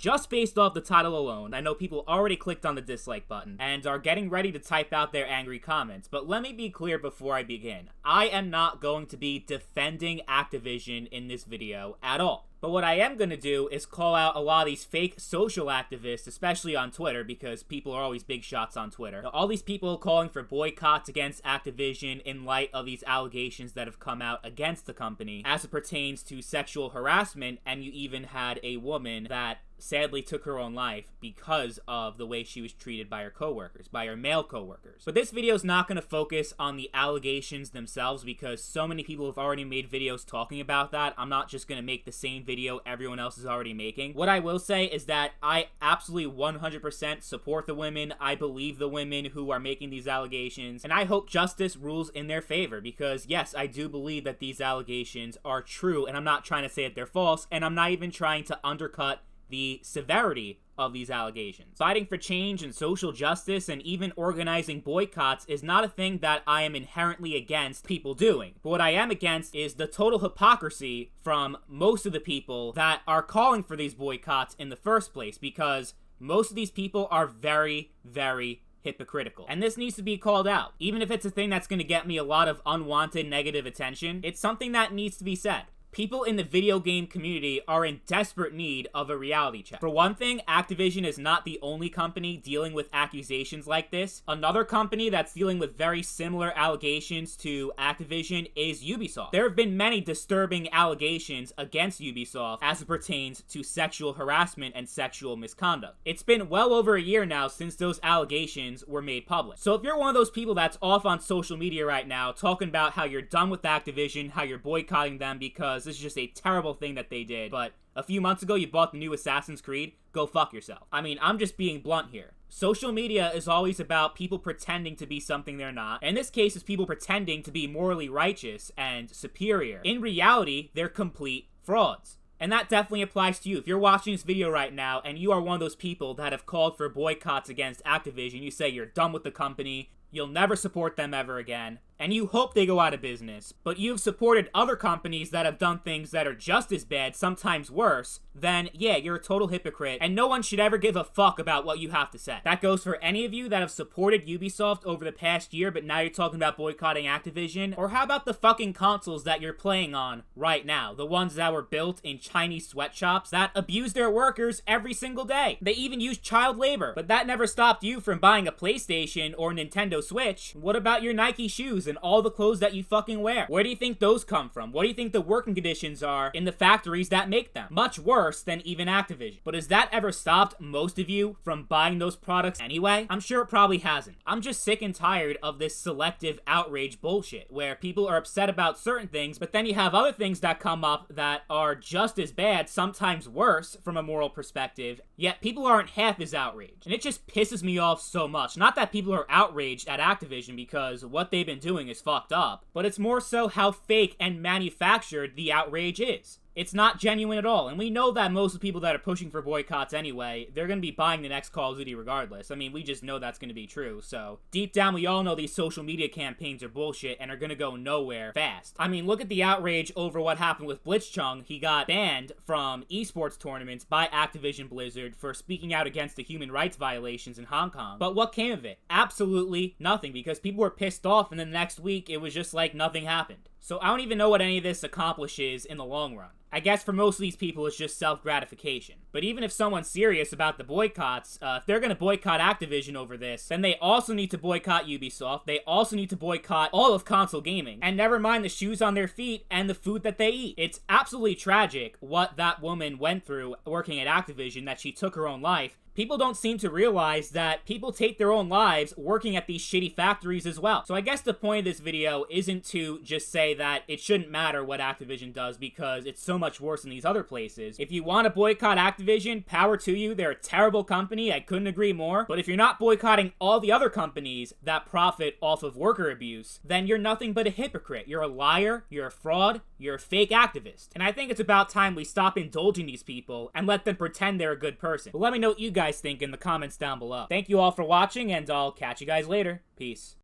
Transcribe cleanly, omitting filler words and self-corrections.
Just based off the title alone, I know people already clicked on the dislike button and are getting ready to type out their angry comments, but let me be clear before I begin. I am not going to be defending Activision in this video at all. But what I am going to do is call out a lot of these fake social activists, especially on Twitter, because people are always big shots on Twitter. All these people calling for boycotts against Activision in light of these allegations that have come out against the company as it pertains to sexual harassment, and you even had a woman that sadly took her own life because of the way she was treated by her coworkers, by her male coworkers. But this video is not going to focus on the allegations themselves because so many people have already made videos talking about that. I'm not just going to make the same video everyone else is already making. What I will say is that I absolutely 100% support the women. I believe the women who are making these allegations, and I hope justice rules in their favor because yes, I do believe that these allegations are true, and I'm not trying to say that they're false, and I'm not even trying to undercut the severity of these allegations. Fighting for change and social justice and even organizing boycotts is not a thing that I am inherently against people doing. But what I am against is the total hypocrisy from most of the people that are calling for these boycotts in the first place, because most of these people are very, very hypocritical. And this needs to be called out. Even if it's a thing that's going to get me a lot of unwanted negative attention, it's something that needs to be said. People in the video game community are in desperate need of a reality check. For one thing, Activision is not the only company dealing with accusations like this. Another company that's dealing with very similar allegations to Activision is Ubisoft. There have been many disturbing allegations against Ubisoft as it pertains to sexual harassment and sexual misconduct. It's been well over a year now since those allegations were made public. So if you're one of those people that's off on social media right now talking about how you're done with Activision, how you're boycotting them because this is just a terrible thing that they did, but a few months ago you bought the new Assassin's Creed, go fuck yourself. I mean, I'm just being blunt here. Social media is always about people pretending to be something they're not. In this case, it's people pretending to be morally righteous and superior. In reality, they're complete frauds. And that definitely applies to you. If you're watching this video right now and you are one of those people that have called for boycotts against Activision, you say you're done with the company, you'll never support them ever again, and you hope they go out of business, but you've supported other companies that have done things that are just as bad, sometimes worse, then yeah, you're a total hypocrite, and no one should ever give a fuck about what you have to say. That goes for any of you that have supported Ubisoft over the past year, but now you're talking about boycotting Activision, or how about the fucking consoles that you're playing on right now? The ones that were built in Chinese sweatshops that abuse their workers every single day. They even use child labor, but that never stopped you from buying a PlayStation or Nintendo Switch. What about your Nike shoes and all the clothes that you fucking wear? Where do you think those come from? What do you think the working conditions are in the factories that make them? Much worse than even Activision. But has that ever stopped most of you from buying those products anyway? I'm sure it probably hasn't. I'm just sick and tired of this selective outrage bullshit where people are upset about certain things, but then you have other things that come up that are just as bad, sometimes worse from a moral perspective, yet people aren't half as outraged. And it just pisses me off so much. Not that people are outraged at Activision because what they've been doing is fucked up, but it's more so how fake and manufactured the outrage is. It's not genuine at all, and we know that most of the people that are pushing for boycotts anyway, they're going to be buying the next Call of Duty regardless. I mean, we just know that's going to be true, so deep down we all know these social media campaigns are bullshit and are going to go nowhere fast. I mean, look at the outrage over what happened with Blitzchung. He got banned from esports tournaments by Activision Blizzard for speaking out against the human rights violations in Hong Kong. But what came of it? Absolutely nothing, because people were pissed off, and then the next week it was just like nothing happened. So I don't even know what any of this accomplishes in the long run. I guess for most of these people, it's just self-gratification. But even if someone's serious about the boycotts, if they're going to boycott Activision over this, then they also need to boycott Ubisoft. They also need to boycott all of console gaming. And never mind the shoes on their feet and the food that they eat. It's absolutely tragic what that woman went through working at Activision, that she took her own life. People don't seem to realize that people take their own lives working at these shitty factories as well. So I guess the point of this video isn't to just say that it shouldn't matter what Activision does because it's so much worse in these other places. If you want to boycott Activision, power to you. They're a terrible company. I couldn't agree more. But if you're not boycotting all the other companies that profit off of worker abuse, then you're nothing but a hypocrite. You're a liar, you're a fraud, you're a fake activist. And I think it's about time we stop indulging these people and let them pretend they're a good person. But let me know what you guys think in the comments down below. Thank you all for watching, and I'll catch you guys later. Peace.